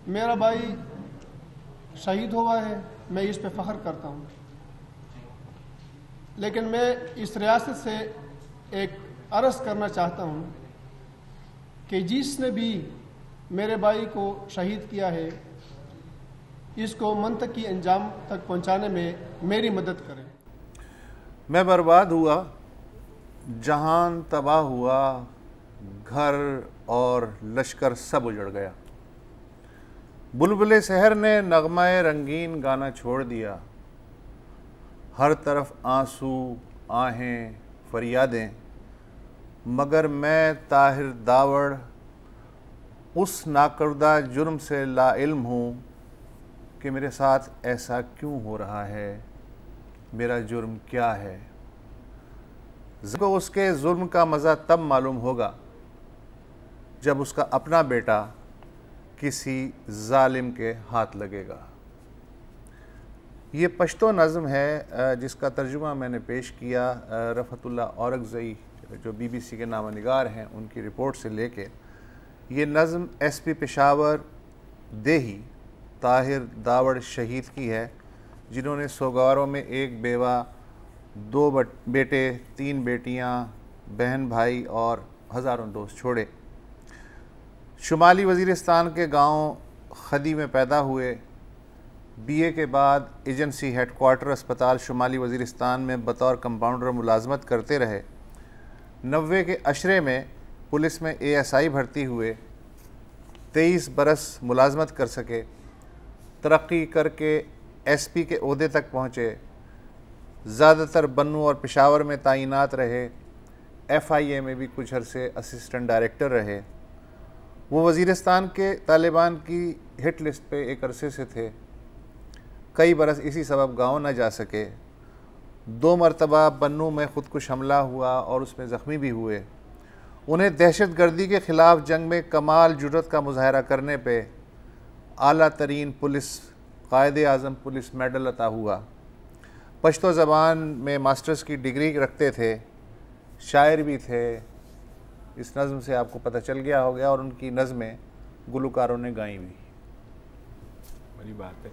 मेरा भाई शहीद हुआ है, मैं इस पे फ़ख्र करता हूँ, लेकिन मैं इस रियासत से एक अर्ज़ करना चाहता हूँ कि जिसने भी मेरे भाई को शहीद किया है, इसको मंतकी अंजाम तक पहुँचाने में मेरी मदद करें। मैं बर्बाद हुआ, जहान तबाह हुआ, घर और लश्कर सब उजड़ गया। बुलबुले सहर ने नगमाए रंगीन गाना छोड़ दिया। हर तरफ आंसू, आहें, फरियादें, मगर मैं ताहिर दावड़ उस नाकर्दा जुर्म से लाइल्म हूँ कि मेरे साथ ऐसा क्यों हो रहा है, मेरा जुर्म क्या है। को उसके जुर्म का मज़ा तब मालूम होगा जब उसका अपना बेटा किसी जालिम के हाथ लगेगा। ये पश्तो नज़्म है जिसका तर्जुमा मैंने पेश किया रफ़तुल्लाह औरकज़ई जो BBC के नामानिगार हैं उनकी रिपोर्ट से लेके। ये नज़्म SP पेशावर देही ताहिर दावड़ शहीद की है, जिन्होंने सोगारों में एक बेवा, 2 बेटे, 3 बेटियां, बहन भाई और हज़ारों दोस्त छोड़े। शुमाली वज़ीरिस्तान के गांव खदी में पैदा हुए। BA के बाद एजेंसी हेडक्वार्टर अस्पताल शुमाली वज़ीरिस्तान में बतौर कंपाउंडर मुलाजमत करते रहे। 90 के अशरे में पुलिस में ASI भर्ती हुए। 23 बरस मुलाजमत कर सके। तरक्की करके SP के ओहदे तक पहुँचे। ज़्यादातर बन्नू और पेशावर में तैनात रहे। FIA में भी कुछ अरसे असिस्टेंट डायरेक्टर रहे। वो वज़ीरिस्तान के तालिबान की हिट लिस्ट पे एक अरसे से थे। कई बरस इसी सबब गांव न जा सके। 2 मरतबा बन्नू में खुदकुश हमला हुआ और उसमें ज़ख्मी भी हुए। उन्हें दहशतगर्दी के ख़िलाफ़ जंग में कमाल जुर्रत का मुजाहरा करने पे आला तरीन पुलिस कायदे आज़म पुलिस मेडल अता हुआ। पश्तो ज़बान में मास्टर्स की डिग्री रखते थे, शायर भी थे। इस नज़्म से आपको पता चल गया हो गया, और उनकी नज़में गुलकारों ने गाई भी। बड़ी बात है।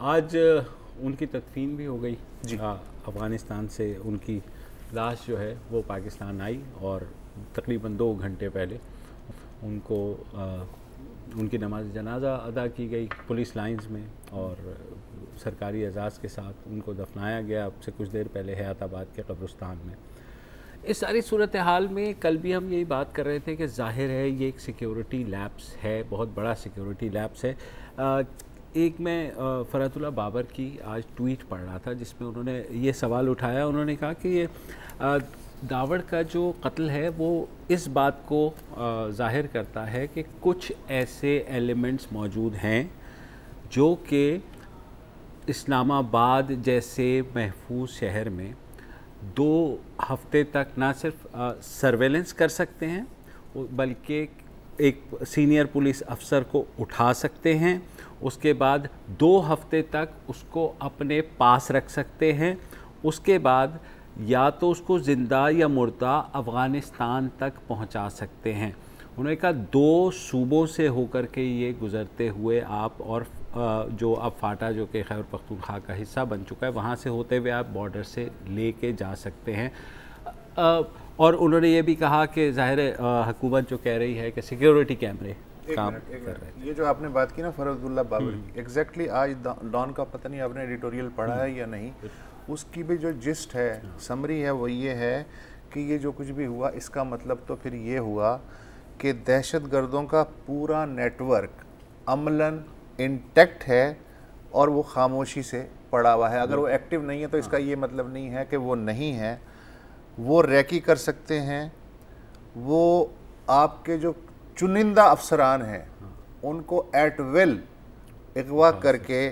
आज उनकी तदफीन भी हो गई जी। अफ़गानिस्तान से उनकी लाश जो है वो पाकिस्तान आई और तकरीबन 2 घंटे पहले उनको उनकी नमाज जनाजा अदा की गई पुलिस लाइंस में और सरकारी एजाज़ के साथ उनको दफनाया गया अब से कुछ देर पहले हयाताबाद के कब्रिस्तान में। इस सारी सूरत हाल में कल भी हम यही बात कर रहे थे कि जाहिर है ये एक सिक्योरिटी लैप्स है, बहुत बड़ा सिक्योरिटी लैप्स है। एक मैं फ़रहतुल्लाह बाबर की आज ट्वीट पढ़ रहा था जिसमें उन्होंने ये सवाल उठाया। उन्होंने कहा कि ये दावड़ का जो कत्ल है वो इस बात को ज़ाहिर करता है कि कुछ ऐसे एलिमेंट्स मौजूद हैं जो कि इस्लामाबाद जैसे महफूज शहर में 2 हफ्ते तक ना सिर्फ सर्वेलेंस कर सकते हैं बल्कि एक सीनियर पुलिस अफसर को उठा सकते हैं, उसके बाद 2 हफ्ते तक उसको अपने पास रख सकते हैं, उसके बाद या तो उसको ज़िंदा या मुर्दा अफ़गानिस्तान तक पहुंचा सकते हैं। उन्होंने कहा 2 सूबों से होकर के ये गुज़रते हुए आप और जो अब फाटा जो कि खैबर पख्तूनख्वा का हिस्सा बन चुका है वहाँ से होते हुए आप बॉर्डर से लेके जा सकते हैं। और उन्होंने ये भी कहा कि ज़ाहिर हुकूमत जो कह रही है कि सिक्योरिटी कैमरे काम कर रहे हैं। ये जो आपने बात की ना फ़रहतुल्लाह बाबर की, एग्जैक्टली आज डॉन का पता नहीं आपने एडिटोरियल पढ़ा है या नहीं, उसकी भी जो जिस्ट है, समरी है, वो ये है कि ये जो कुछ भी हुआ इसका मतलब तो फिर ये हुआ कि दहशतगर्दों का पूरा नेटवर्क अमलन इंटैक्ट है और वो खामोशी से पड़ा हुआ है। अगर वो एक्टिव नहीं है तो इसका ये मतलब नहीं है कि वो नहीं है। वो रैकी कर सकते हैं, वो आपके जो चुनिंदा अफसरान हैं उनको एट विल अगवा करके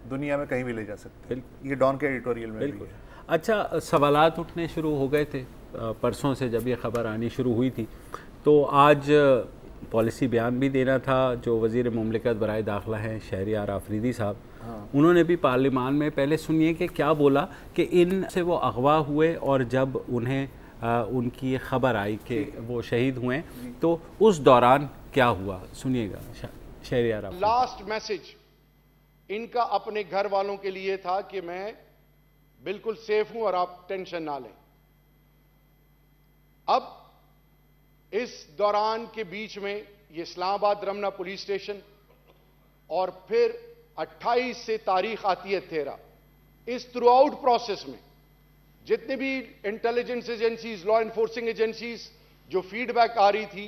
दुनिया में कहीं भी ले जा सकते हैं। ये डॉन के एडिटोरियल में भी है। अच्छा, सवालात उठने शुरू हो गए थे परसों से जब ये ख़बर आनी शुरू हुई थी, तो आज पॉलिसी बयान भी देना था। जो वज़ीर मुमलिकत बराए दाखिला हैं शहरियार आफरीदी साहब, उन्होंने भी पार्लियामान में पहले सुनिए कि क्या बोला कि इन से वो अगवा हुए और जब उन्हें उनकी खबर आई कि वो शहीद हुए तो उस दौरान क्या हुआ, सुनिएगा। शहरियार लास्ट मैसेज इनका अपने घर वालों के लिए था कि मैं बिल्कुल सेफ हूं और आप टेंशन ना लें। अब इस दौरान के बीच में ये इस्लामाबाद रमना पुलिस स्टेशन और फिर 28 से तारीख आती है 13, इस थ्रू आउट प्रोसेस में जितने भी intelligence agencies, law enforcing agencies जो फीडबैक आ रही थी,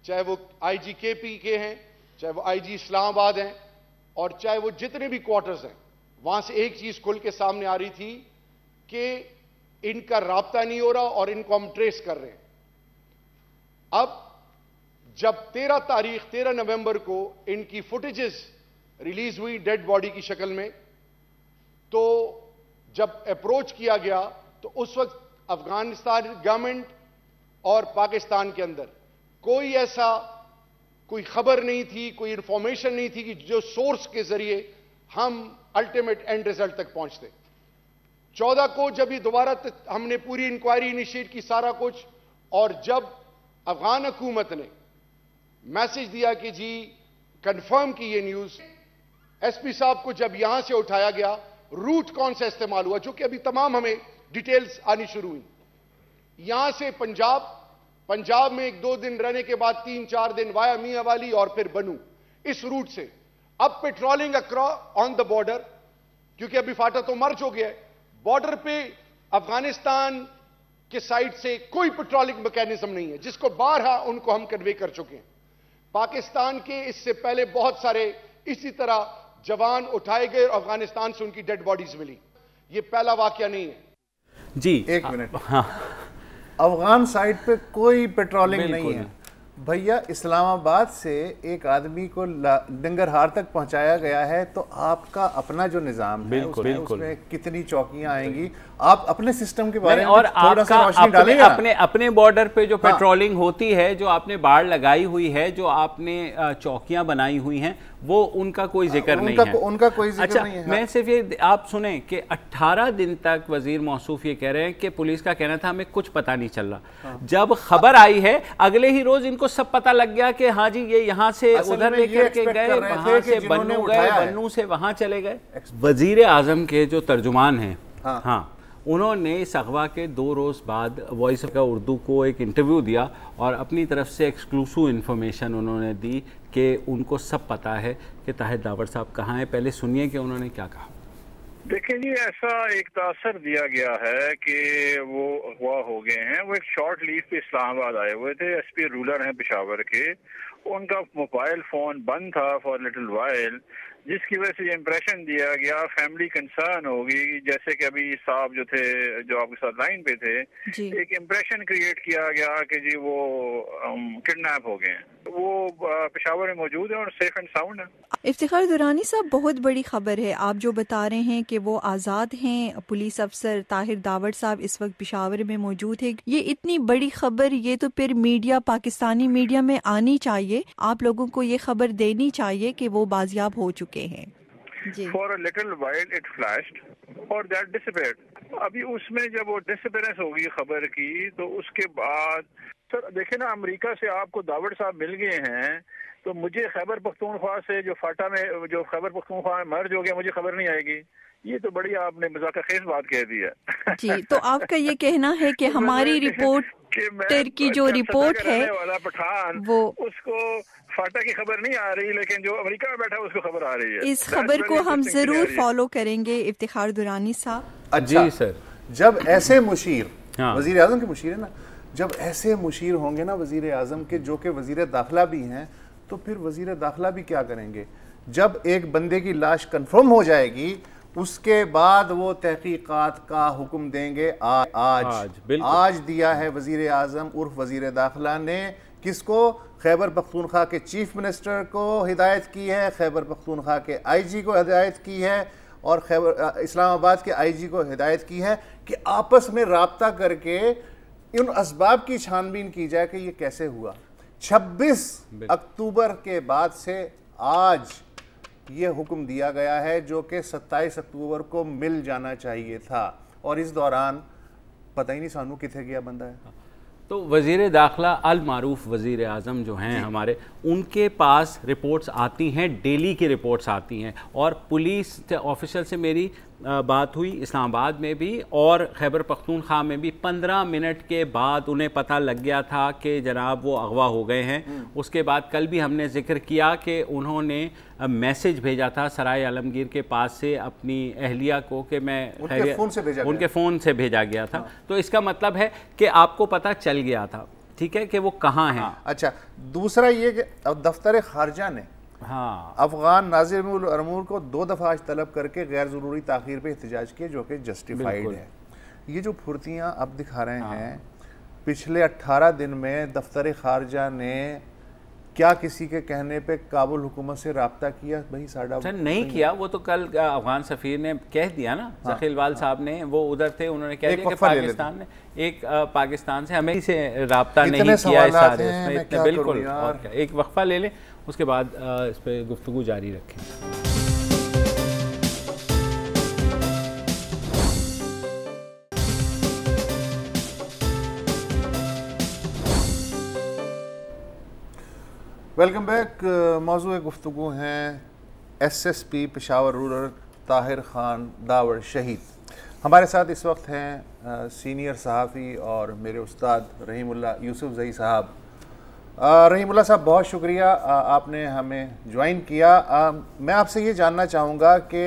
चाहे वो IGKP के हैं, चाहे वो IG इस्लामाबाद हैं, और चाहे वो जितने भी क्वार्टर्स हैं, वहां से एक चीज खुल के सामने आ रही थी कि इनका राब्ता नहीं हो रहा और इनको हम ट्रेस कर रहे हैं। अब जब 13 नवंबर को इनकी फुटेजेस रिलीज हुई डेड बॉडी की शक्ल में, तो जब अप्रोच किया गया तो उस वक्त अफगानिस्तान गवर्नमेंट और पाकिस्तान के अंदर कोई खबर नहीं थी, कोई इंफॉर्मेशन नहीं थी कि जो सोर्स के जरिए हम अल्टीमेट एंड रिजल्ट तक पहुंचते। 14 को जब ये दोबारा हमने पूरी इंक्वायरी इनिशिएट की, सारा कुछ, और जब अफगान हुकूमत ने मैसेज दिया कि जी कंफर्म की ये न्यूज, SP साहब को जब यहां से उठाया गया, रूट कौन सा इस्तेमाल हुआ, जो कि अभी तमाम हमें डिटेल्स आनी शुरू हुई। यहां से पंजाब में 1-2 दिन रहने के बाद 3-4 दिन वाया मियां वाली और फिर बनू, इस रूट से अब patrolling across on the border, क्योंकि अभी फाटा तो मर्ज हो गया है, बॉर्डर पे अफगानिस्तान के साइड से कोई पेट्रोलिंग मैकेनिज्म नहीं है, जिसको बारहा उनको हम कन्वे कर चुके हैं। पाकिस्तान के इससे पहले बहुत सारे इसी तरह जवान उठाए गए और अफगानिस्तान से उनकी डेड बॉडीज मिली। ये पहला वाकया नहीं है जी। एक मिनट, अफगान साइड पे कोई पेट्रोलिंग नहीं है भैया। इस्लामाबाद से एक आदमी को डंगरहार तक पहुंचाया गया है, तो आपका अपना जो निजाम है उसमें कितनी चौकियां आएंगी, आप अपने सिस्टम के बारे में और थोड़ा सा रोशनी डालेंगे। अपने बॉर्डर पे जो पेट्रोलिंग होती है, जो आपने बाड़ लगाई हुई है, जो आपने चौकियां बनाई हुई हैं, वो उनका कोई जिक्र नहीं है। उनका कोई जिक्र नहीं है। मैं सिर्फ ये आप सुने कि 18 दिन तक वजीर मौसूफ ये कह रहे हैं कि पुलिस का कहना था हमें कुछ पता नहीं चल रहा। जब खबर आई है अगले ही रोज इनको सब पता लग गया कि हाँ जी ये यहाँ से उधर लेकर के गए, वहां से बन्नू गए, बन्नू से वहां चले गए। वजीर आजम के जो तर्जुमान हैं, हाँ, उन्होंने इस अगवा के 2 रोज़ बाद वॉइस का उर्दू को एक इंटरव्यू दिया और अपनी तरफ से एक्सक्लूसिव इन्फॉर्मेशन उन्होंने दी कि उनको सब पता है कि ताहिर दावर साहब कहाँ हैं। पहले सुनिए कि उन्होंने क्या कहा। देखिए जी, ऐसा एक तासर दिया गया है कि वो अगवा हो गए हैं। वो एक शॉर्ट लीव पे इस्लामाबाद आए हुए थे। SP रूलर हैं पेशावर के, उनका मोबाइल फ़ोन बंद था फॉर लिटिल वाइल, जिसकी वजह से ये इम्प्रेशन दिया गया, फैमिली कंसर्न होगी, जैसे कि अभी साहब जो थे जो आपके साथ लाइन पे थे, एक इम्प्रेशन क्रिएट किया गया कि जी वो किडनैप हो गए हैं। वो पेशावर में मौजूद है और सेफ एंड साउंड है। इफ्तिखार दुरानी साहब, बहुत बड़ी खबर है, आप जो बता रहे हैं कि वो आज़ाद हैं, पुलिस अफसर ताहिर दावर साहब इस वक्त पेशावर में मौजूद है। ये इतनी बड़ी खबर, ये तो फिर मीडिया, पाकिस्तानी मीडिया में आनी चाहिए, आप लोगों को ये खबर देनी चाहिए कि वो बाजियाब हो चुके हैं। For a little while it flashed और दैट डिसअपीयर्ड। अभी उसमें जब वो डिसअपीयरेंस होगी खबर की, तो उसके बाद सर देखे ना, अमेरिका से आपको दावड़ साहब मिल गए हैं, तो मुझे खैबर पख्तूनख्वा से जो फाटा में जो खैबर पख्तूनख्वा में मर्ज हो गया, मुझे खबर नहीं आएगी। ये तो बड़ी आपने मजाकखेज बात कह दी है जी। तो आपका ये कहना है कि हमारी रिपोर्टर की जो रिपोर्ट है वाला पठान, वो उसको फाटा की खबर नहीं आ रही, लेकिन जो अमेरिका में बैठा है उसको खबर आ रही है। इस खबर को हम जरूर फॉलो करेंगे इफ्तिखार दुरानी साहब। जी सर, जब ऐसे मुशीर, वजीर आजम के मुशीर है ना, जब ऐसे मुशीर होंगे ना वजीर आजम के, जो कि वजीर दाखिला भी हैं, तो फिर वजीर दाखिला भी क्या करेंगे? जब एक बंदे की लाश कंफर्म हो जाएगी, उसके बाद वो तहकीकात का हुक्म देंगे। आज दिया है वजीर आजम उर्फ वजीर दाखिला ने, किसको? खैबर पख्तूनख्वा के चीफ मिनिस्टर को हिदायत की है, खैबर पख्तूनख्वा के IG को हिदायत की है, और खैबर इस्लामाबाद के IG को हिदायत की है कि आपस में राब्ता करके उन असबाब की छानबीन की जाए कि ये कैसे हुआ। 26 अक्टूबर के बाद से आज ये हुक्म दिया गया है, जो कि 27 अक्टूबर को मिल जाना चाहिए था, और इस दौरान पता ही नहीं सानू किथे गया बंदा है। तो वज़ीर दाखिला अल मारूफ वज़ीर आज़म जो हैं हमारे, उनके पास रिपोर्ट्स आती हैं, डेली की रिपोर्ट्स आती हैं, और पुलिस ऑफिसर से मेरी बात हुई इस्लामाबाद में भी और खैबर पख्तूनख्वा में भी, 15 मिनट के बाद उन्हें पता लग गया था कि जनाब वो अगवा हो गए हैं। उसके बाद कल भी हमने जिक्र किया कि उन्होंने मैसेज भेजा था सराय आलमगीर के पास से अपनी अहलिया को कि मैं उनके फ़ोन से भेजा गया था। तो इसका मतलब है कि आपको पता चल गया था, ठीक है, कि वो कहाँ हैं। अच्छा, दूसरा ये कि दफ्तर खारजा ने अफगान नाज़िर अमूर को 2 दफ़ा आज तलब करके गैर ज़रूरी ताख़ीर पे एहतजाज किया, जो कि जस्टिफाइड है। ये जो फुर्तियाँ अब दिखा रहे हैं, पिछले 18 दिन में दफ्तर खारजा ने क्या किसी के कहने पे काबुल हुकूमत से रब्ता किया? भाई साडा नहीं किया। वो तो कल अफगान सफ़ीर ने कह दिया ना, ज़खीलवाल साहब ने, वो उधर थे, उन्होंने कह दिया कि पाकिस्तान ने पाकिस्तान से हमें से रब्ता नहीं किया इस सारे इसमें। बिल्कुल, और क्या, एक वक्फा ले लें, उसके बाद इस पर गुफ्तगू जारी रखें। Welcome back. मौजूद गुफ्तगू हैं SSP पेशावर रूरल ताहिर खान दावड़ शहीद। हमारे साथ इस वक्त हैं सीनियर सहाफ़ी और मेरे उस्ताद रहीमुल्लाह यूसुफ जई साहब। रहीमुल्लाह साहब, बहुत शुक्रिया आपने हमें ज्वाइन किया। मैं आपसे ये जानना चाहूँगा कि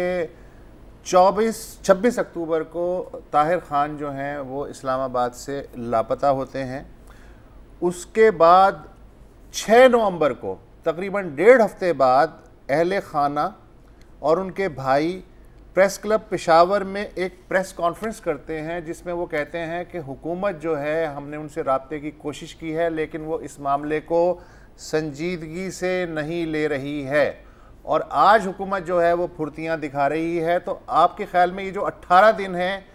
26 अक्टूबर को ताहिर खान जो हैं वो इस्लामाबाद से लापता होते हैं। उसके बाद 6 नवंबर को, तकरीबन 1.5 हफ्ते बाद, अहले खाना और उनके भाई प्रेस क्लब पेशावर में एक प्रेस कॉन्फ्रेंस करते हैं, जिसमें वो कहते हैं कि हुकूमत जो है, हमने उनसे राब्ते की कोशिश की है लेकिन वो इस मामले को संजीदगी से नहीं ले रही है, और आज हुकूमत जो है वो फुर्तियाँ दिखा रही है। तो आपके ख्याल में ये जो 18 दिन हैं,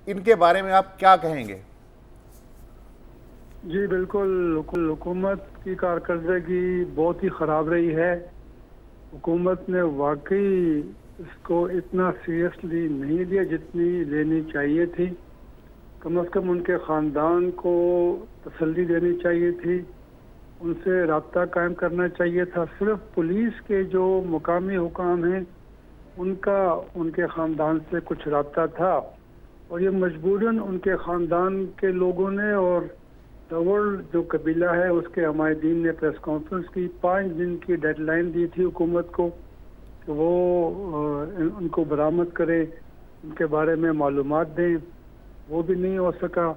इनके बारे में आप क्या कहेंगे? जी बिल्कुल, हुकूमत की कारकर्दगी बहुत ही ख़राब रही है। हुकूमत ने वाकई इसको इतना सीरियसली नहीं लिया जितनी लेनी चाहिए थी। कम से कम उनके ख़ानदान को तसल्ली देनी चाहिए थी, उनसे रब्ता कायम करना चाहिए था। सिर्फ पुलिस के जो मुकामी हुकाम हैं उनका उनके ख़ानदान से कुछ रब्ता था, और ये मजबूरन उनके ख़ानदान के लोगों ने और दावड़ जो कबीला है उसके हमायदीन ने प्रेस कॉन्फ्रेंस की। 5 दिन की डेडलाइन दी थी हुकूमत को कि वो उनको बरामद करें, उनके बारे में मालूमात दें। वो भी नहीं हो सका,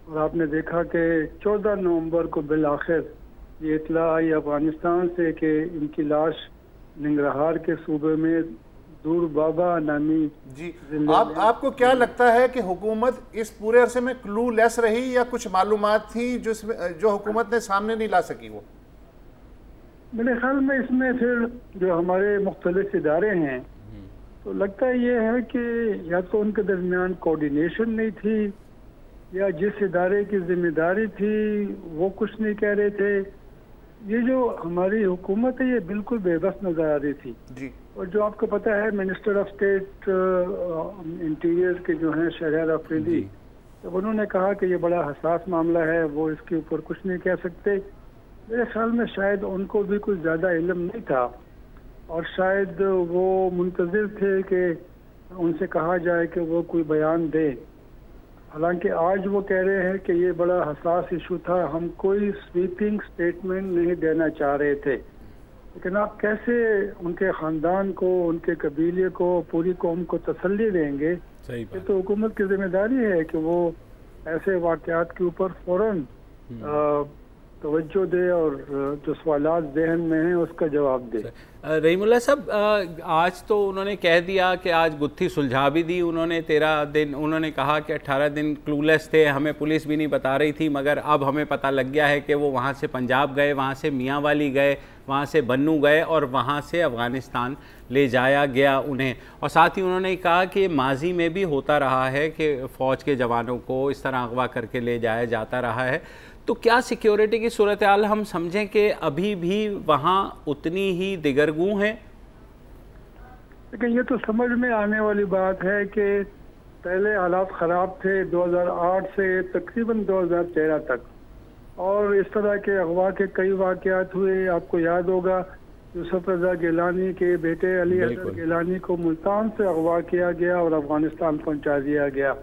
और आपने देखा कि 14 नवंबर को बिल आखिर ये इतला आई अफगानिस्तान से कि इनकी लाश निंगरहार के सूबे में दूर बाबा नामी। जी, आपको क्या लगता है कि हुकूमत इस पूरे अरसे में क्लू लेस रही, या कुछ मालूमात थी जो हुकूमत ने सामने नहीं ला सकी? वो मेरे ख्याल में इसमें फिर जो हमारे मुख्तलिफ इदारे हैं, तो लगता ये है कि या तो उनके दरमियान कोऑर्डिनेशन नहीं थी, या जिस इदारे की जिम्मेदारी थी वो कुछ नहीं कह रहे थे। ये जो हमारी हुकूमत है ये बिल्कुल बेबस नजर आ रही थी जी। और जो आपको पता है मिनिस्टर ऑफ स्टेट इंटीरियर के जो हैं शहरियार अफरीदी, तो उन्होंने कहा कि ये बड़ा हसास मामला है, वो इसके ऊपर कुछ नहीं कह सकते। मेरे ख्याल में शायद उनको भी कुछ ज़्यादा इल्म नहीं था, और शायद वो मुंतज़िर थे कि उनसे कहा जाए कि वो कोई बयान दे। हालांकि आज वो कह रहे हैं कि ये बड़ा हसास इशू था, हम कोई स्वीपिंग स्टेटमेंट नहीं देना चाह रहे थे। लेकिन आप कैसे उनके ख़ानदान को, उनके कबीले को, पूरी कौम को तसल्ली देंगे? ये तो हुकूमत की जिम्मेदारी है कि वो ऐसे वाक़यात के ऊपर फ़ौरन तवज्जो दे और जो सवालात ज़हन में हैं उसका जवाब दे। रहीमुल्लाह साहब, आज तो उन्होंने कह दिया कि आज गुत्थी सुलझा भी दी उन्होंने। 13 दिन उन्होंने कहा कि 18 दिन क्लूलेस थे, हमें पुलिस भी नहीं बता रही थी, मगर अब हमें पता लग गया है कि वो वहाँ से पंजाब गए, वहाँ से मियाँ वाली गए, वहाँ से बन्नू गए, और वहाँ से अफ़गानिस्तान ले जाया गया उन्हें। और साथ ही उन्होंने कहा कि माजी में भी होता रहा है कि फ़ौज के जवानों को इस तरह अगवा करके ले जाया जाता रहा है। तो क्या सिक्योरिटी की सूरत हाल हम समझें कि अभी भी वहाँ उतनी ही दिगरगू है? लेकिन ये तो समझ में आने वाली बात है कि पहले हालात ख़राब थे 2008 से तकरीबन 2013 तक, और इस तरह के अगवा के कई वाक़यात हुए। आपको याद होगा यूसुफ रज़ा गिलानी के बेटे अली हसन गिलानी को मुल्तान से अगवा किया गया और अफगानिस्तान पहुंचा दिया गया,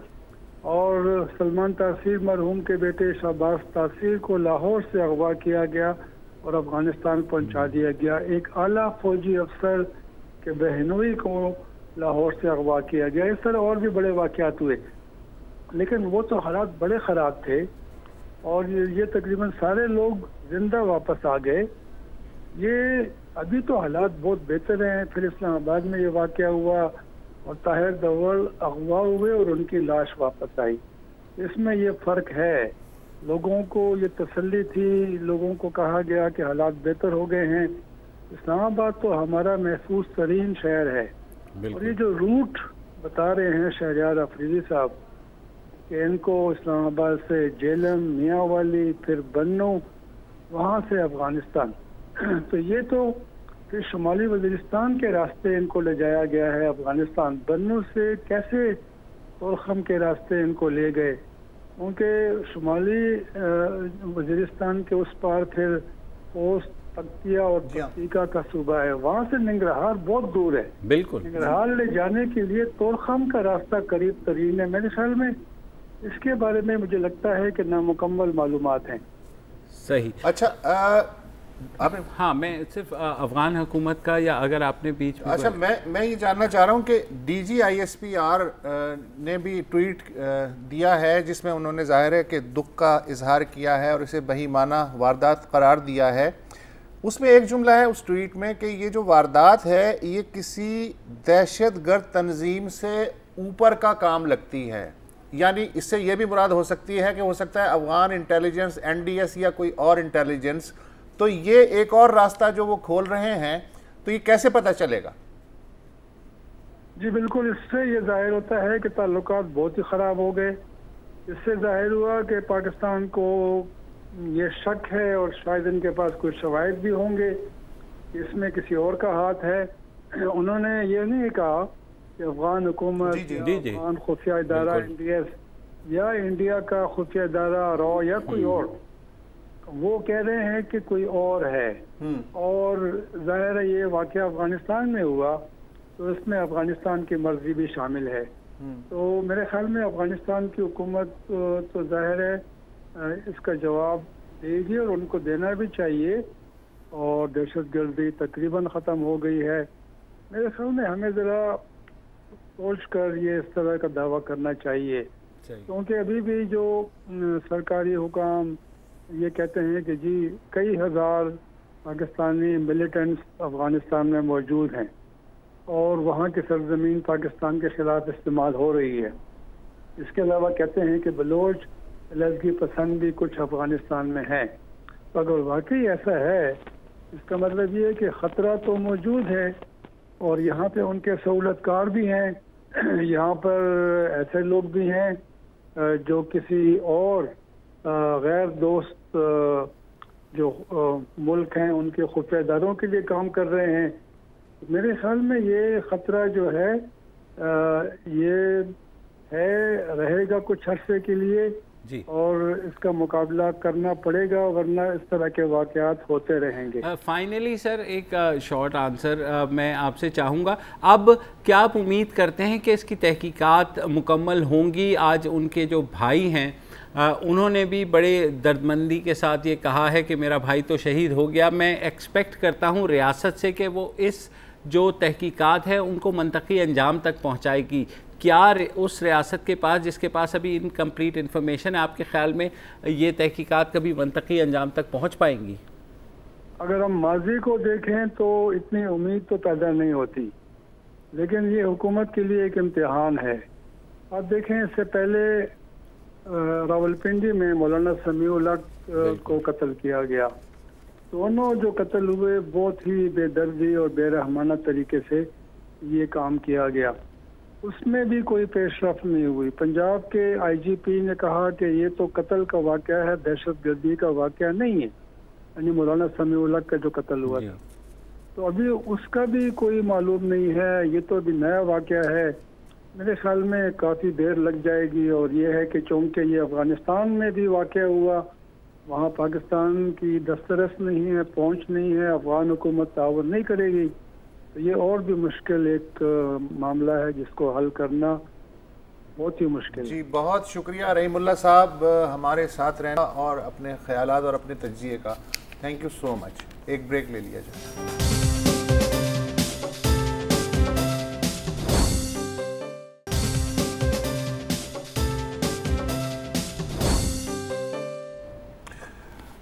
और सलमान तासीर मरहूम के बेटे शहबाज तासीर को लाहौर से अगवा किया गया और अफगानिस्तान पहुंचा दिया गया। एक आला फौजी अफसर के बहनोई को लाहौर से अगवा किया गया। इस तरह और भी बड़े वाक़यात हुए, लेकिन वो तो हालात बड़े ख़राब थे और ये तकरीबन सारे लोग जिंदा वापस आ गए। ये अभी तो हालात बहुत बेहतर हैं। फिर इस्लामाबाद में ये वाक़या हुआ और ताहिर दवल अगवा हुए और उनकी लाश वापस आई। इसमें ये फ़र्क है, लोगों को ये तसल्ली थी, लोगों को कहा गया कि हालात बेहतर हो गए हैं। इस्लामाबाद तो हमारा महफूज तरीन शहर है, और ये जो रूट बता रहे हैं शहरयार अफरीदी साहब कि इनको इस्लामाबाद से जेलम, मियांवाली, फिर बन्नू, वहाँ से अफगानिस्तान, तो ये तो फिर शुमाली वज़ीरिस्तान के रास्ते इनको ले जाया गया है अफगानिस्तान। बन्नू से कैसे तोरखम के रास्ते इनको ले गए, उनके शुमाली वज़ीरिस्तान के उस पार फिर पोस्ट, तख्तिया और पक्तिका का सूबा है, वहाँ से निंगरहार बहुत दूर है। बिल्कुल, निंगरहार ले जाने के लिए तोरखम का रास्ता करीब तरीन है। मेरे ख्याल में इसके बारे में मुझे लगता है कि नामुकम्मल मालूमात हैं। सही। अच्छा, हाँ, मैं सिर्फ अफगान हुकूमत का, या अगर आपने बीच में, अच्छा, मैं ये जानना चाह रहा हूँ कि DGISPR ने भी ट्वीट दिया है जिसमें उन्होंने जाहिर है कि दुख का इजहार किया है और इसे बहीमाना वारदात करार दिया है। उसमें एक जुमला है उस ट्वीट में कि ये जो वारदात है ये किसी दहशतगर्द तंजीम से ऊपर का काम लगती है। यानी इससे ये भी मुराद हो सकती है कि हो सकता है अफगान इंटेलिजेंस, NDS या कोई और इंटेलिजेंस। तो ये एक और रास्ता जो वो खोल रहे हैं, तो ये कैसे पता चलेगा? जी बिल्कुल, इससे ये जाहिर होता है कि ताल्लुकात बहुत ही ख़राब हो गए। इससे जाहिर हुआ कि पाकिस्तान को ये शक है और शायद इनके पास कुछ शवाहिद भी होंगे इसमें किसी और का हाथ है। उन्होंने ये नहीं कहा कि अफगान हुकूमत, अफगान खुफिया इदारा NDS या इंडिया का खुफिया इदारा रॉ या कोई और, वो कह रहे हैं कि कोई और है। और जाहिर है ये वाक़या अफगानिस्तान में हुआ तो इसमें अफगानिस्तान की मर्जी भी शामिल है। तो मेरे ख्याल में अफगानिस्तान की हुकूमत तो जाहिर है इसका जवाब देगी और उनको देना भी चाहिए, और दहशतगर्दी तकरीबन ख़त्म हो गई है। मेरे ख्याल में हमें ज़रा सोच कर ये इस तरह का दावा करना चाहिए, क्योंकि अभी भी जो सरकारी हुकाम ये कहते हैं कि जी कई हज़ार पाकिस्तानी मिलिटेंट्स अफगानिस्तान में मौजूद हैं और वहाँ की सरजमीन पाकिस्तान के ख़िलाफ़ इस्तेमाल हो रही है। इसके अलावा कहते हैं कि बलोच अलहदगी पसंद भी कुछ अफगानिस्तान में है। तो अगर वाकई ऐसा है, इसका मतलब ये है कि ख़तरा तो मौजूद है और यहाँ पे उनके सहूलतकार भी हैं, यहाँ पर ऐसे लोग भी हैं जो किसी और गैर दोस्त जो मुल्क हैं उनके खुफिया इदारों के लिए काम कर रहे हैं। मेरे ख्याल में ये ख़तरा जो है ये है, रहेगा कुछ अरसे के लिए जी, और इसका मुकाबला करना पड़ेगा, वरना इस तरह के वाक़यात होते रहेंगे। फाइनली सर एक शॉर्ट आंसर मैं आपसे चाहूँगा। अब क्या आप उम्मीद करते हैं कि इसकी तहकीकात मुकम्मल होंगी? आज उनके जो भाई हैं उन्होंने भी बड़े दर्दमंदी के साथ ये कहा है कि मेरा भाई तो शहीद हो गया। मैं एक्सपेक्ट करता हूँ रियासत से कि वो इस जो तहकीकात है उनको मंतकी अंजाम तक पहुँचाएगी। क्या उस रियासत के पास, जिसके पास अभी इनकम्प्लीट इन्फॉर्मेशन है, आपके ख्याल में ये तहकीकात कभी मंतकी अंजाम तक पहुँच पाएंगी? अगर हम माजी को देखें तो इतनी उम्मीद तो पैदा नहीं होती, लेकिन ये हुकूमत के लिए एक इम्तिहान है। आप देखें, इससे पहले रावलपिंडी में मौलाना समीउल हक को कत्ल किया गया। दोनों जो कत्ल हुए बहुत ही बेदर्दी और बेरहमाना तरीके से ये काम किया गया, उसमें भी कोई पेशरफ नहीं हुई। पंजाब के IGP ने कहा कि ये तो कत्ल का वाक़या है, दहशतगर्दी का वाक़या नहीं है, यानी मौलाना समीउल हक का जो कत्ल हुआ था। तो अभी उसका भी कोई मालूम नहीं है, ये तो अभी नया वाक़या है। मेरे ख्याल में काफ़ी देर लग जाएगी। और ये है कि चूँकि ये अफ़गानिस्तान में भी वाक़या हुआ वहाँ पाकिस्तान की दस्तरस नहीं है, पहुँच नहीं है, अफगान हुकूमत ताउन नहीं करेगी, तो ये और भी मुश्किल एक मामला है जिसको हल करना बहुत ही मुश्किल है। जी बहुत शुक्रिया रहीमुल्लाह साहब हमारे साथ रहना और अपने ख्यालात और अपने तज्जिए का। Thank you so much. एक ब्रेक ले लिया जाए।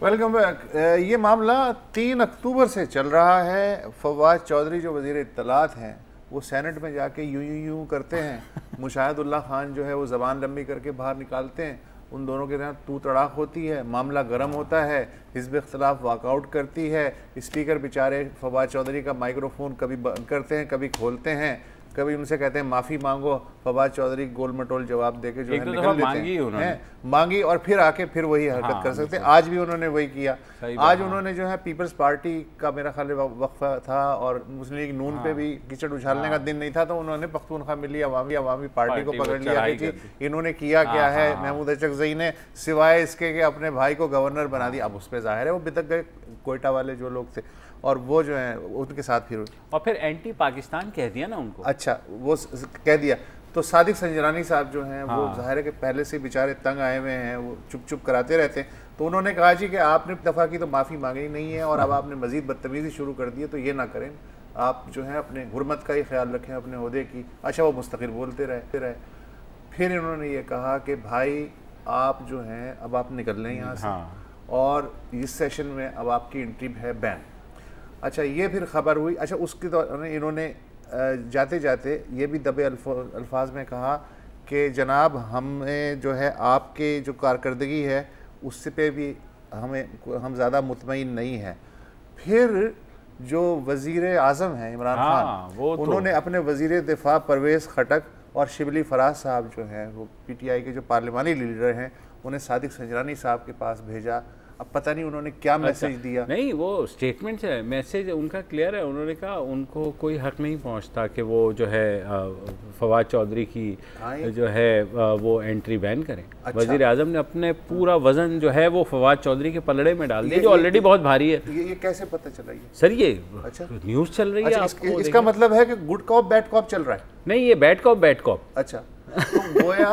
Welcome back. ये मामला 3 अक्टूबर से चल रहा है। फवाद चौधरी जो वज़ीर इत्तलात हैं वो सेनेट में जाके यूं करते हैं। मुशाहिदुल्लाह खान जो है वो ज़बान लंबी करके बाहर निकालते हैं। उन दोनों के साथ तू तड़ाक होती है, मामला गर्म होता है, हिज़्ब इख्तिलाफ वॉकआउट करती है। स्पीकर बेचारे फवाद चौधरी का माइक्रोफोन कभी बंद करते हैं, कभी खोलते हैं, कभी उनसे कहते हैं माफ़ी मांगो। फवाद चौधरी गोल मटोल जवाब देके जो है निकल लेते हैं, मांगी और फिर आके फिर वही हरकत कर सकते हैं। आज भी उन्होंने वही किया। आज उन्होंने जो है पीपल्स पार्टी का मेरा ख्याल वक्फा था और मुस्लिम लीग नून पे भी कीचड़ उछालने का दिन नहीं था, तो उन्होंने पख्तूनख्वा मिली अवामी पार्टी को पकड़ लिया कि इन्होंने किया क्या है। महमूद अचकज़ई ने सिवाय इसके कि अपने भाई को गवर्नर बना दिया। अब उस पर जाहिर है वो बितक गए कोयटा वाले जो लोग थे और वो जो है उनके साथ फिर एंटी पाकिस्तान कह दिया ना उनको। अच्छा वो कह दिया तो सादिक संजरानी साहब जो हैं वो जाहिर है कि पहले से बेचारे तंग आए हुए हैं, वो चुप कराते रहते हैं। तो उन्होंने कहा जी कि आपने दफ़ा की तो माफ़ी मांगनी नहीं है और अब आपने मज़ीद बदतमीज़ी शुरू कर दी है, तो ये ना करें। आप जो है अपने हुर्मत का ही ख्याल रखें, अपने ओहदे की। अच्छा वो मुस्तकिल बोलते रहे। फिर इन्होंने ये कहा कि भाई आप जो हैं अब आप निकल लें यहाँ से और इस सेशन में अब आपकी एंट्री है बैन। अच्छा ये फिर खबर हुई। अच्छा उसके दौरान इन्होंने जाते जाते ये भी दबे अल्फाज में कहा कि जनाब हमें जो है आपके जो कारकर्दगी है उससे पे भी हम ज़्यादा मुतमईन नहीं हैं। फिर जो वज़ीर आज़म हैं इमरान खान, उन्होंने अपने वज़ीर दिफा परवेज़ खटक और शिबली फराज साहब जो हैं वो PTI के जो पार्लिमानी लीडर हैं उन्हें सादिक संजरानी साहब के पास भेजा। अब पता नहीं उन्होंने क्या मैसेज दिया। नहीं वो स्टेटमेंट है, मैसेज उनका क्लियर है। उन्होंने कहा उनको कोई हक नहीं पहुंचता कि वो जो है फवाद चौधरी की जो है वो एंट्री बैन करें। अच्छा। वजीर आजम ने अपने पूरा वजन जो है वो फवाद चौधरी के पलड़े में डाल दिया जो ऑलरेडी बहुत भारी है। ये कैसे पता चला सर? ये अच्छा न्यूज़ चल रही है। इसका मतलब है कि गुड कॉप बैड कॉप चल रहा है? नहीं ये बैड कॉप। अच्छा तो गोया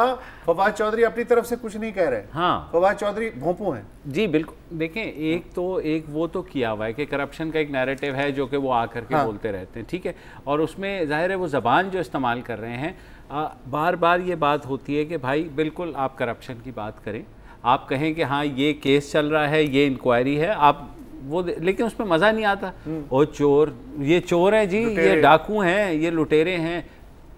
फवाद चौधरी अपनी तरफ से कुछ नहीं कह रहे। हाँ फवाद चौधरी भोंपू हैं। जी बिल्कुल। देखें एक वो तो किया हुआ है कि करप्शन का एक नैरेटिव है जो कि वो आकर के बोलते रहते हैं, ठीक है। और उसमें जाहिर है वो ज़बान जो इस्तेमाल कर रहे हैं, बार बार ये बात होती है कि भाई बिल्कुल आप करप्शन की बात करें, आप कहें कि हाँ ये केस चल रहा है, ये इंक्वायरी है, आप वो, लेकिन उसमें मज़ा नहीं आता। ओ चोर, ये चोर हैं जी, ये डाकू हैं, ये लुटेरे हैं,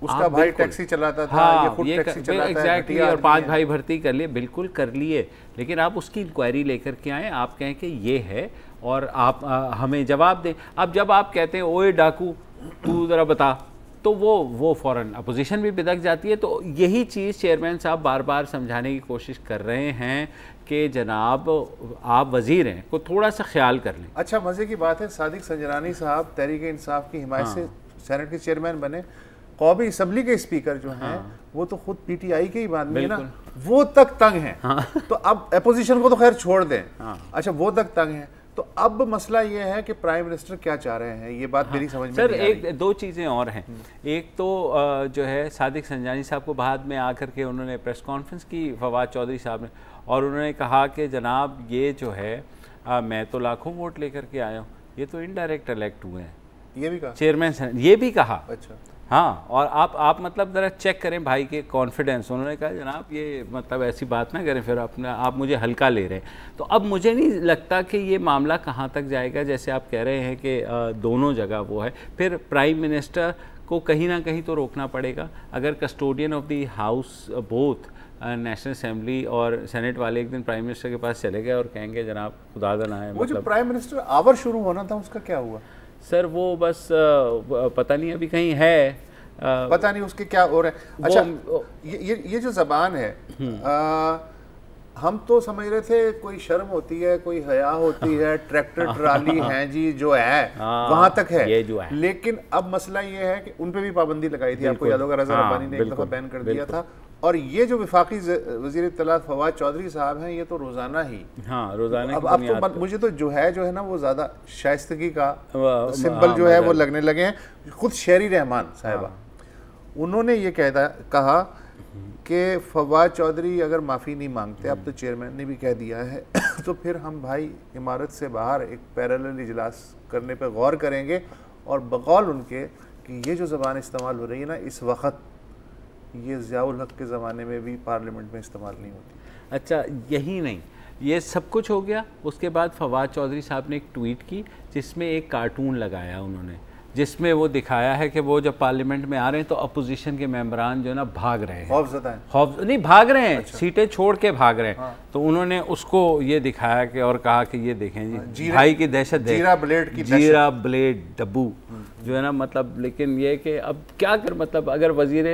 उसका भाई टैक्सी चलाता था, हाँ, ये खुद टैक्सी चलाता है, और 5 भाई भर्ती कर लिए, बिल्कुल कर लिए, लेकिन आप उसकी इंक्वायरी लेकर के आए, आप कहें कि ये है और आप हमें जवाब दें। अब जब आप कहते हैं ओए डाकू तू ज़रा बता, तो वो फ़ौरन अपोजिशन भी बिदक जाती है। तो यही चीज़ चेयरमैन साहब बार बार समझाने की कोशिश कर रहे हैं कि जनाब आप वज़ीर हैं, को थोड़ा सा ख्याल कर लें। अच्छा मज़े की बात है सादिक संजरानी साहब तहरीक इंसाफ की हिमायत से सेनेट के चेयरमैन बने। कौमी असम्बली के स्पीकर जो हैं वो तो खुद PTI के ही आदमी है ना, वो तक तंग हैं। तो अब अपोजिशन को तो खैर छोड़ दें। अच्छा वो तक तंग हैं, तो अब मसला ये है कि प्राइम मिनिस्टर क्या चाह रहे हैं, ये बात मेरी समझ में नहीं आ रही। सर दो चीज़ें और हैं। एक तो जो है सादिक संजरानी साहब को बाद में आकर के उन्होंने प्रेस कॉन्फ्रेंस की फवाद चौधरी साहब ने, और उन्होंने कहा कि जनाब ये जो है मैं तो लाखों वोट लेकर के आया हूँ, ये तो इनडायरेक्ट इलेक्ट हुए हैं। ये भी कहा चेयरमैन, ये भी कहा। अच्छा हाँ, और आप मतलब ज़रा चेक करें भाई के कॉन्फिडेंस। उन्होंने कहा जनाब ये मतलब ऐसी बात ना करें, फिर अपने आप मुझे हल्का ले रहे हैं। तो अब मुझे नहीं लगता कि ये मामला कहाँ तक जाएगा। जैसे आप कह रहे हैं कि दोनों जगह वो है, फिर प्राइम मिनिस्टर को कहीं ना कहीं तो रोकना पड़ेगा। अगर custodian of the house both national assembly और सेनेट वाले एक दिन प्राइम मिनिस्टर के पास चले गए और कहेंगे जनाब खुदा ना है, वो जो प्राइम मिनिस्टर आवर शुरू होना था उसका क्या हुआ? सर वो बस पता नहीं अभी कहीं है, पता नहीं उसके क्या हो रहा है। अच्छा ये जो ज़बान है, हम तो समझ रहे थे कोई शर्म होती है, कोई हया होती है, ट्रैक्टर ट्राली हैं जी जो है वहां तक है, ये जो है। लेकिन अब मसला ये है कि उन पे भी पाबंदी लगाई थी, आपको याद होगा रज़ा रब्बानी ने एक दफ़ा बैन कर दिया था। और ये जो वफाकी वज़ीर इत्तलात फवाद चौधरी साहब हैं, ये तो रोज़ाना ही रोज़ाना अब तो मुझे तो जो है ना वो ज़्यादा शाइस्तगी का सिंबल जो है वो लगने लगे हैं। खुद शेरी रहमान साहिबा उन्होंने ये कहा कि फवाद चौधरी अगर माफ़ी नहीं मांगते, अब तो चेयरमैन ने भी कह दिया है तो फिर हम भाई इमारत से बाहर एक पैरेलल इजलास करने पर गौर करेंगे। और बकौल उनके कि ये जो ज़बान इस्तेमाल हो रही है ना इस वक्त, ये ज़ियाउल हक के ज़माने में भी पार्लियामेंट में इस्तेमाल नहीं होती। अच्छा, यही नहीं, ये सब कुछ हो गया। उसके बाद फवाद चौधरी साहब ने एक ट्वीट की जिसमें एक कार्टून लगाया उन्होंने, जिसमें वो दिखाया है कि वो जब पार्लियामेंट में आ रहे हैं तो अपोजिशन के मेंबरान जो है ना भाग रहे हैं, खौफ नहीं भाग रहे हैं, अच्छा। सीटें छोड़ के भाग रहे हैं। हाँ। तो उन्होंने उसको ये दिखाया कि और कहा कि ये देखें जी भाई की दहशत, जीरा ब्लेड डब्बू जो है ना, मतलब। लेकिन ये कि अब क्या कर, मतलब अगर वज़ीर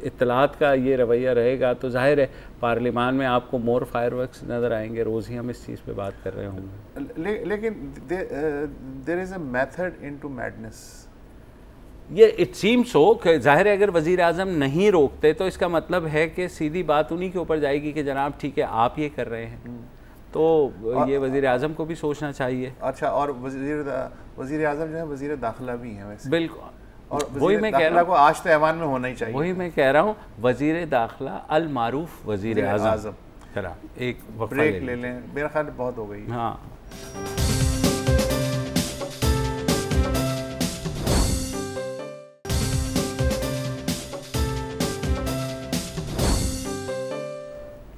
इत्तलात का ये रवैया रहेगा तो जाहिर है पार्लियामान में आपको मोर फायरवर्क्स नज़र आएंगे। रोज़ ही हम इस चीज़ पे बात कर रहे होंगे। लेकिन there is a method into madness. ये इट सीम सो कि जाहिर है अगर वज़ीर आज़म नहीं रोकते तो इसका मतलब है कि सीधी बात उन्हीं के ऊपर जाएगी कि जनाब ठीक है आप ये कर रहे हैं। तो ये वज़ीर आज़म को भी सोचना चाहिए। अच्छा, और वज़ीर आज़म जो है वज़ीर दाखिला भी हैं वैसे। बिल्कुल, और वही मैं कह रहा हूँ आज तो ऐवान में होना ही चाहिए। वही मैं कह रहा हूँ, वज़ीर दाखिला अल मारूफ वज़ीर आज़म। चला एक ब्रेक ले लें, मेरा ख्याल बहुत हो गई। हाँ,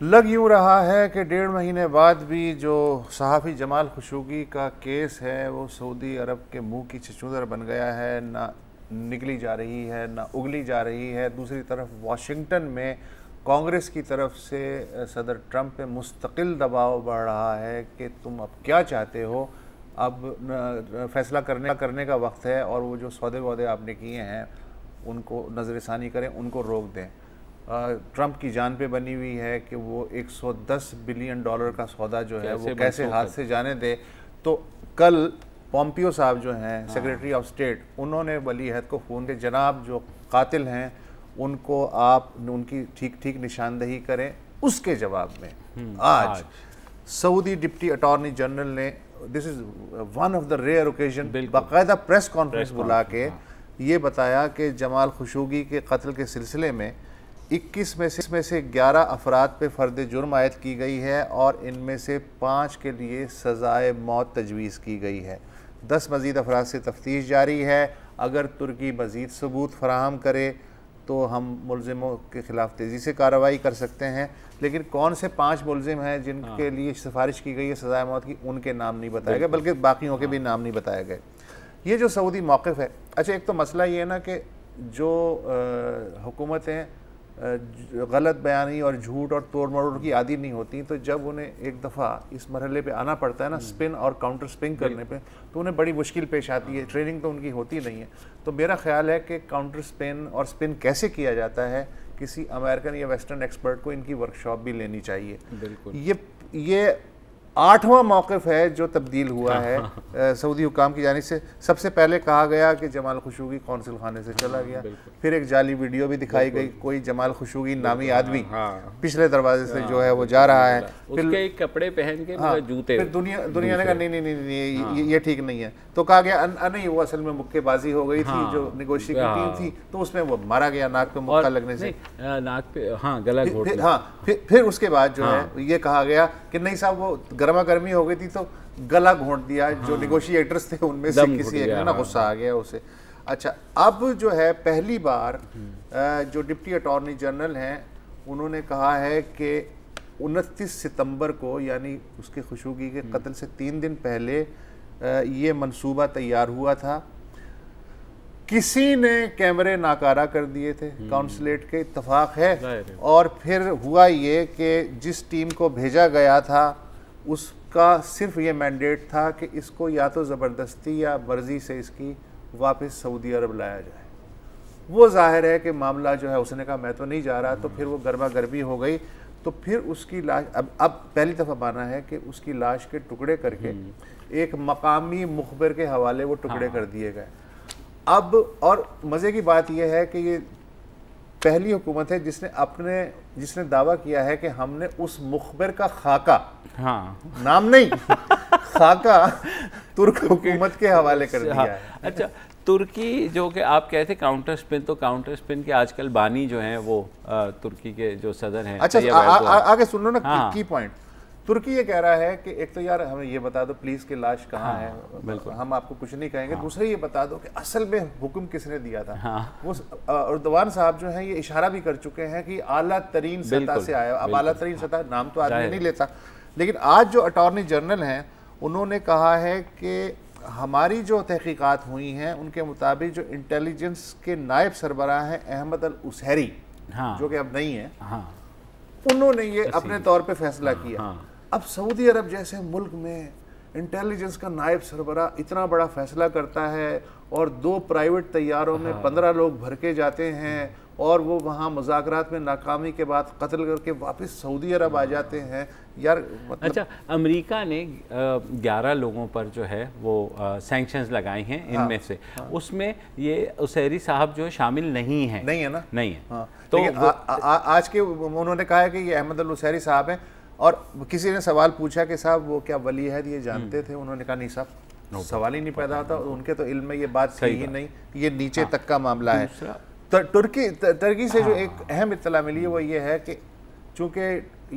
लग यूँ रहा है कि 1.5 महीने बाद भी जो सहाफ़ी जमाल खशोगी का केस है वो सऊदी अरब के मुंह की छछूंदर बन गया है, ना निकली जा रही है ना उगली जा रही है। दूसरी तरफ वाशिंगटन में कांग्रेस की तरफ से सदर ट्रंप पे मुस्तकिल दबाव बढ़ रहा है कि तुम अब क्या चाहते हो, अब फैसला करने का वक्त है और वो जो सौदे वौदे आपने किए हैं उनको नज़रसानी करें, उनको रोक दें। ट्रंप की जान पे बनी हुई है कि वो $110 बिलियन का सौदा जो है वो कैसे हाथ से जाने दे। तो कल पोम्पियो साहब जो हैं सेक्रेटरी ऑफ स्टेट, उन्होंने वली अहद को फ़ोन किया, जनाब जो कातिल हैं उनको आप उनकी ठीक निशानदही करें। उसके जवाब में आज सऊदी डिप्टी अटॉर्नी जनरल ने, this is one of the rare occasion, बाकायदा प्रेस कॉन्फ्रेंस बुला के ये बताया कि जमाल खशोगी के कत्ल के सिलसिले में 21 में से 11 अफराद पे फ़र्द जुर्म आयद की गई है और इनमें से 5 के लिए सज़ाए मौत तजवीज़ की गई है। 10 मज़ीद अफराद से तफ्तीश जारी है। अगर तुर्की मज़ीद सबूत फराहम करे तो हम मुलज़िमों के ख़िलाफ़ तेज़ी से कार्रवाई कर सकते हैं। लेकिन कौन से 5 मुलज़िम हैं जिनके लिए सिफारिश की गई है सज़ाए मौत की, उनके नाम नहीं बताए गए, बल्कि बाकियों के भी नाम नहीं बताए गए। ये जो सऊदी मौक़िफ़ है, अच्छा एक तो मसला ये है ना कि जो हुकूमतें गलत बयानी और झूठ और तोड़ मरोड़ की आदी नहीं होती, तो जब उन्हें एक दफ़ा इस मरहले पे आना पड़ता है ना, स्पिन और काउंटर स्पिन करने पे, तो उन्हें बड़ी मुश्किल पेश आती है। ट्रेनिंग तो उनकी होती नहीं है। तो मेरा ख्याल है कि काउंटर स्पिन और स्पिन कैसे किया जाता है, किसी अमेरिकन या वेस्टर्न एक्सपर्ट को इनकी वर्कशॉप भी लेनी चाहिए। बिल्कुल। ये 8वां मौक़िफ़ है जो तब्दील हुआ है सऊदी हुकाम की जानिब से। सबसे पहले कहा गया कि जमाल खशोगी कौंसिल खाने से चला गया, फिर एक जाली वीडियो भी दिखाई गई, कोई जमाल खशोगी नामी आदमी पिछले दरवाजे से जो है वो जा रहा है, फिर एक कपड़े पहन के जूते, फिर दुनिया ने कहा नहीं ये ठीक नहीं है। तो कहा गया नहीं वो असल में मुक्केबाजी हो गई थी, जो नेगोशिएट की टीम थी, तो उसमें वो मारा गया नाक पे मुक्का लगने से, नाक पे गला घोट लिया। हाँ, फिर उसके बाद जो है ये कहा गया कि नहीं साहब वो गर्मा गर्मी हो गई थी तो गला घोंट दिया। जो नेगोशिएटर्स थे उनमें से किसी एक ने ना गुस्सा आ गया उसे। अच्छा, अब जो है पहली बार जो डिप्टी अटॉर्नी जनरल हैं उन्होंने कहा है कि 29 सितंबर को, यानी उसके खशोगी के कत्ल से 3 दिन पहले ये मंसूबा तैयार हुआ था। किसी ने कैमरे नाकारा कर दिए थे, काउंसलेट के इत्तफाक है। और फिर हुआ ये कि जिस टीम को भेजा गया था उसका सिर्फ ये मैंडेट था कि इसको या तो ज़बरदस्ती या मर्ज़ी से इसकी वापस सऊदी अरब लाया जाए। वो जाहिर है कि मामला जो है, उसने कहा मैं तो नहीं जा रहा, तो फिर वो गर्मा गर्मी हो गई। तो फिर उसकी लाश अब पहली दफ़ा माना है कि उसकी लाश के टुकड़े करके एक मकामी मुखबिर के हवाले वो टुकड़े कर दिए गए। अब और मज़े की बात यह है कि ये पहली हुकूमत है जिसने दावा किया है कि हमने उस मुखबिर का खाका, हाँ नाम नहीं खाका तुर्क हुकूमत के हवाले कर दिया है। अच्छा, तुर्की जो कि आप कहते काउंटर स्पिन, तो काउंटर स्पिन के आजकल बानी जो हैं वो तुर्की के जो सदर हैं। अच्छा, आगे सुन लो ना। हाँ। की पॉइंट तुर्की ये कह रहा है कि एक तो यार हमें ये बता दो प्लीज कि लाश कहाँ है, हम आपको कुछ नहीं कहेंगे। दूसरा ये बता दो कि असल में हुक्म किसने दिया था। वो अर्दवान साहब जो है ये इशारा भी कर चुके हैं कि आला तरीन सतह से आया। अब आला तरीन सतह नाम तो आदमी नहीं लेता, लेकिन आज जो अटॉर्नी जनरल हैं उन्होंने कहा है कि हमारी जो तहकीकात हुई हैं उनके मुताबिक जो इंटेलिजेंस के नायब सरबराह हैं अहमद अल उसहरी, जो कि अब नहीं है, उन्होंने ये अपने तौर पे फैसला किया। अब सऊदी अरब जैसे मुल्क में इंटेलिजेंस का नायब सरबराह इतना बड़ा फैसला करता है और 2 प्राइवेट तैयारों में 15 लोग भर के जाते हैं और वो वहाँ मुज़ाकरात में नाकामी के बाद कत्ल करके वापस सऊदी अरब आ जाते हैं यार। मतलब अच्छा, अमेरिका ने 11 लोगों पर जो है वो सैंक्शंस लगाए हैं, इनमें से उसमें ये उसहरी साहब जो शामिल नहीं है ना? नहीं है। तो आज के उन्होंने कहा है कि ये अहमद अल उसहरी साहब हैं और किसी ने सवाल पूछा कि साहब वो क्या वली है, ये जानते थे? उन्होंने कहा नहीं साहब, सवाल ही नहीं पैदा होता, उनके तो इल्म में ये बात थी ही नहीं, ये नीचे तक का मामला है। तो तुर्की से जो एक अहम इत्तला मिली है वो ये है कि चूँकि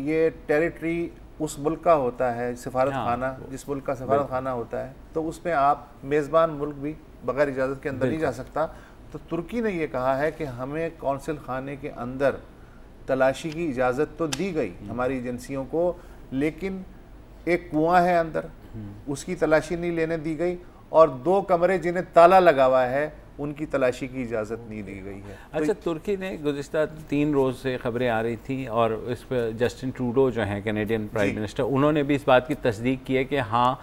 ये टेरिटरी उस मुल्क का होता है, सिफारत खाना, जिस मुल्क का सिफारत खाना होता है, तो उसमें आप मेज़बान मुल्क भी बगैर इजाज़त के अंदर नहीं जा सकता। तो तुर्की ने ये कहा है कि हमें कौंसिल खाने के अंदर तलाशी की इजाज़त तो दी गई हमारी एजेंसियों को, लेकिन एक कुआं है अंदर, उसकी तलाशी नहीं लेने दी गई, और 2 कमरे जिन्हें ताला लगा हुआ है उनकी तलाशी की इजाज़त नहीं दी गई है। अच्छा, तुर्की ने गुज़िस्ता 3 रोज़ से खबरें आ रही थी और इस पर जस्टिन ट्रूडो जो हैं कैनेडियन प्राइम मिनिस्टर, उन्होंने भी इस बात की तस्दीक की है कि हाँ,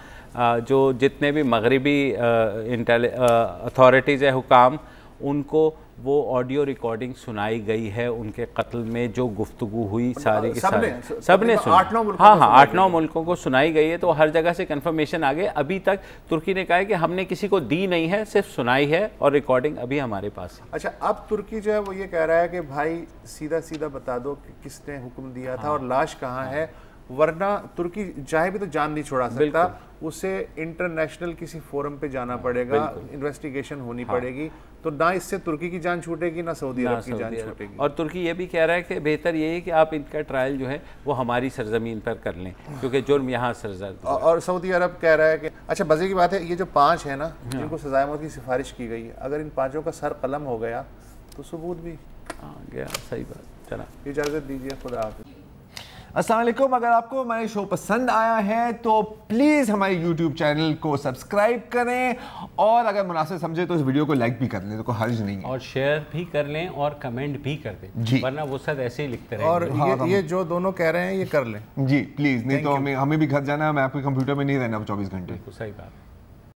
जो जितने भी मगरबी अथॉरिटीज़ है, हुकाम, उनको वो ऑडियो रिकॉर्डिंग सुनाई गई है उनके कत्ल में जो गुफ्तगू हुई सारी की सारी सबने सुनी। 8-9 मुल्कों को सुनाई गई है। तो हर जगह से कंफर्मेशन आ गई। अभी तक तुर्की ने कहा है कि हमने किसी को दी नहीं है, सिर्फ सुनाई है और रिकॉर्डिंग अभी हमारे पास है। अच्छा, अब तुर्की जो है वो ये कह रहा है कि भाई सीधा सीधा बता दो कि किसने हुक्म दिया था और लाश कहाँ है, वरना तुर्की चाहे भी तो जान नहीं छोड़ा सकता, उसे इंटरनेशनल किसी फोरम पे जाना पड़ेगा, इन्वेस्टिगेशन होनी पड़ेगी। तो ना इससे तुर्की की जान छूटेगी ना सऊदी अरब की जान छूटेगी। और तुर्की ये भी कह रहा है कि बेहतर ये है कि आप इनका ट्रायल जो है वो हमारी सरजमीन पर कर लें, क्योंकि जुर्म यहाँ सरजद। और सऊदी अरब कह रहा है कि अच्छा, मजे की बात है, ये जो 5 है ना जिनको सजाए मौत की सिफारिश की गई है, अगर इन 5 का सर कलम हो गया तो सबूत भी गया। सही बात। चला, इजाज़त दीजिए, खुदा हाफ़िज़। अस्सलाम वालेकुम। अगर आपको हमारे शो पसंद आया है तो प्लीज़ हमारे YouTube चैनल को सब्सक्राइब करें, और अगर मुनासिब समझे तो इस वीडियो को लाइक भी कर लें, तो कोई हर्ज नहीं है, और शेयर भी कर लें और कमेंट भी कर दें जी, वरना वो सब ऐसे ही लिखते रहेंगे। और ये जो दोनों कह रहे हैं ये कर लें जी प्लीज़, नहीं तो हमें भी घर जाना है, मैं आपके कंप्यूटर में नहीं रहना 24 घंटे। सही बात है।